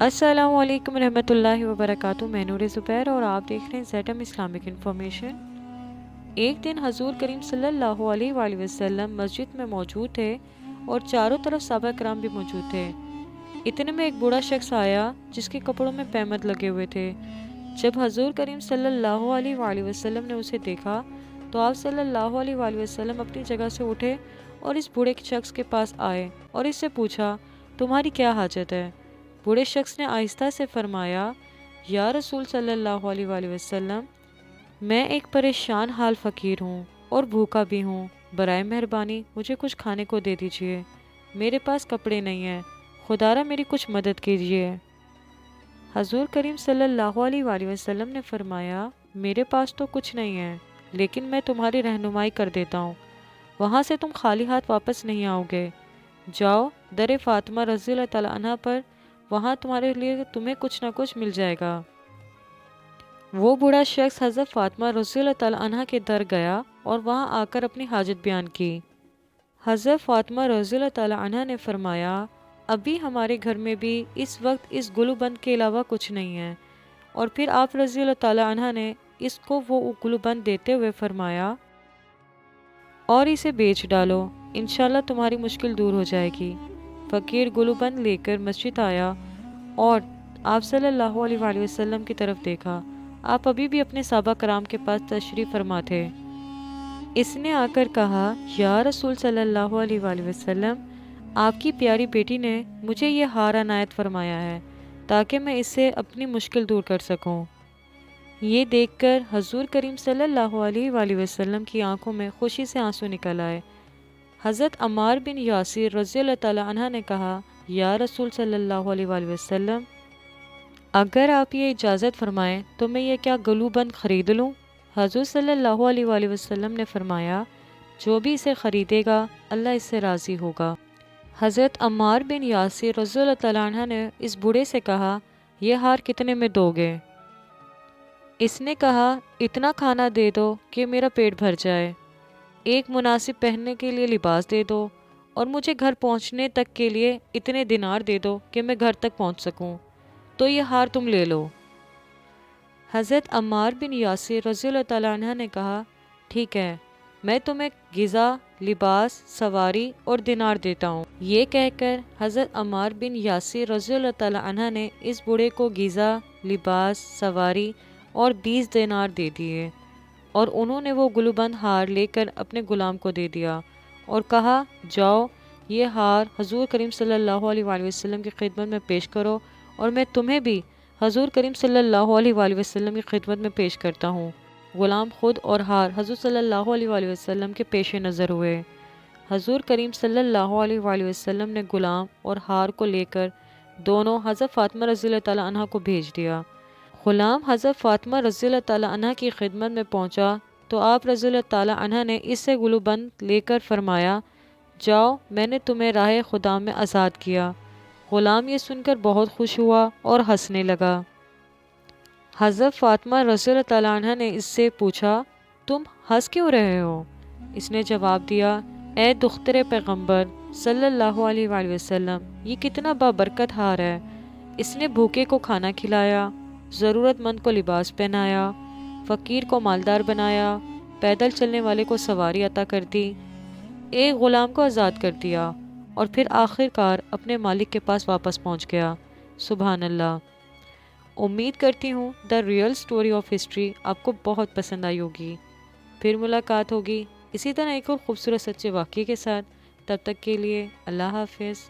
السلام علیکم رحمۃ اللہ وبرکاتہ۔ میں نور زبیر اور آپ دیکھ رہے ہیں زیڈم اسلامک انفارمیشن۔ ایک دن حضور کریم صلی اللہ علیہ وآلہ وسلم مسجد میں موجود تھے اور چاروں طرف صحابہ کرام بھی موجود تھے۔ اتنے میں ایک بوڑھا شخص آیا جس کے کپڑوں میں پیمد لگے ہوئے تھے۔ جب حضور کریم صلی اللہ علیہ وآلہ وسلم نے اسے دیکھا تو آپ صلی اللہ علیہ وآلہ وسلم اپنی جگہ سے اٹھے اور اس بوڑھے شخص کے پاس آئے اور اس سے پوچھا، تمہاری کیا حاجت ہے؟ بوڑھے شخص نے آہستہ سے فرمایا، یا رسول صلی اللہ علیہ وآلہ وسلم، میں ایک پریشان حال فقیر ہوں اور بھوکا بھی ہوں، برائے مہربانی مجھے کچھ کھانے کو دے دیجیے، میرے پاس کپڑے نہیں ہیں، خدارا میری کچھ مدد کیجیے۔ حضور کریم صلی اللہ علیہ وآلہ وسلم نے فرمایا، میرے پاس تو کچھ نہیں ہے، لیکن میں تمہاری رہنمائی کر دیتا ہوں، وہاں سے تم خالی ہاتھ واپس نہیں آؤ گے، جاؤ در فاطمہ رضی اللہ تعالیٰ عنہ پر، وہاں تمہارے لیے تمہیں کچھ نہ کچھ مل جائے گا۔ وہ بوڑھا شخص حضرت فاطمہ رضی اللہ تعالیٰ عنہ کے در گیا اور وہاں آ کر اپنی حاجت بیان کی۔ حضرت فاطمہ رضی اللہ تعالیٰ عنہ نے فرمایا، ابھی ہمارے گھر میں بھی اس وقت اس گلو بند کے علاوہ کچھ نہیں ہے، اور پھر آپ رضی اللہ تعالیٰ عنہ نے اس کو وہ گلو بند دیتے ہوئے فرمایا، اور اسے بیچ ڈالو، انشاءاللہ تمہاری مشکل دور ہو جائے گی۔ فقیر گلو بند لے کر مسجد آیا اور آپ صلی اللہ علیہ وآلہ وسلم کی طرف دیکھا۔ آپ ابھی بھی اپنے صحابہ کرام کے پاس تشریف فرما تھے۔ اس نے آ کر کہا، یا رسول صلی اللہ علیہ وآلہ وسلم، آپ کی پیاری بیٹی نے مجھے یہ ہار عنایت فرمایا ہے تاکہ میں اس سے اپنی مشکل دور کر سکوں۔ یہ دیکھ کر حضور کریم صلی اللہ علیہ وآلہ وسلم کی آنکھوں میں خوشی سے آنسو نکل آئے۔ حضرت عمار بن یاسر رضی اللہ تعالیٰ عنہ نے کہا، یا رسول صلی اللہ علیہ وآلہ وسلم، اگر آپ یہ اجازت فرمائیں تو میں یہ کیا گلو بند خرید لوں؟ حضور صلی اللہ علیہ وآلہ وسلم نے فرمایا، جو بھی اسے خریدے گا اللہ اس سے راضی ہوگا۔ حضرت عمار بن یاسر رضی اللہ تعالیٰ عنہ نے اس بوڑھے سے کہا، یہ ہار کتنے میں دو گے؟ اس نے کہا، اتنا کھانا دے دو کہ میرا پیٹ بھر جائے، ایک مناسب پہننے کے لیے لباس دے دو، اور مجھے گھر پہنچنے تک کے لیے اتنے دینار دے دو کہ میں گھر تک پہنچ سکوں، تو یہ ہار تم لے لو۔ حضرت عمار بن یاسر رضی اللہ تعالیٰ عنہ نے کہا، ٹھیک ہے، میں تمہیں غذا، لباس، سواری اور دینار دیتا ہوں۔ یہ کہہ کر حضرت عمار بن یاسر رضی اللہ تعالیٰ عنہ نے اس بوڑھے کو غذا، لباس، سواری اور 20 دینار دے دیے، اور انہوں نے وہ گلو بند ہار لے کر اپنے غلام کو دے دیا اور کہا، جاؤ یہ ہار حضور کریم صلی اللہ علیہ وآلہ وسلم کی خدمت میں پیش کرو، اور میں تمہیں بھی حضور کریم صلی اللہ علیہ وآلہ وسلم کی خدمت میں پیش کرتا ہوں۔ غلام خود اور ہار حضور صلی اللہ علیہ وآلہ وسلم کے پیش نظر ہوئے۔ حضور کریم صلی اللہ علیہ وآلہ وسلم نے غلام اور ہار کو لے کر دونوں حضرت فاطمہ رضی اللہ تعالیٰ عنہ کو بھیج دیا۔ غلام حضرت فاطمہ رضی اللہ تعالیٰ عنہ کی خدمت میں پہنچا تو آپ رضی اللہ تعالیٰ عنہ نے اس سے گلو بند لے کر فرمایا، جاؤ میں نے تمہیں راہ خدا میں آزاد کیا۔ غلام یہ سن کر بہت خوش ہوا اور ہنسنے لگا۔ حضرت فاطمہ رضی اللہ تعالیٰ عنہ نے اس سے پوچھا، تم ہنس کیوں رہے ہو؟ اس نے جواب دیا، اے دختر پیغمبر صلی اللہ علیہ وآلہ وسلم، یہ کتنا بابرکت ہار ہے۔ اس نے بھوکے کو کھانا کھلایا، ضرورت مند کو لباس پہنایا، فقیر کو مالدار بنایا، پیدل چلنے والے کو سواری عطا کر دی، ایک غلام کو آزاد کر دیا، اور پھر آخر کار اپنے مالک کے پاس واپس پہنچ گیا۔ سبحان اللہ۔ امید کرتی ہوں the real story of history آپ کو بہت پسند آئی ہوگی۔ پھر ملاقات ہوگی اسی طرح ایک اور خوبصورت سچے واقعے کے ساتھ۔ تب تک کے لیے اللہ حافظ۔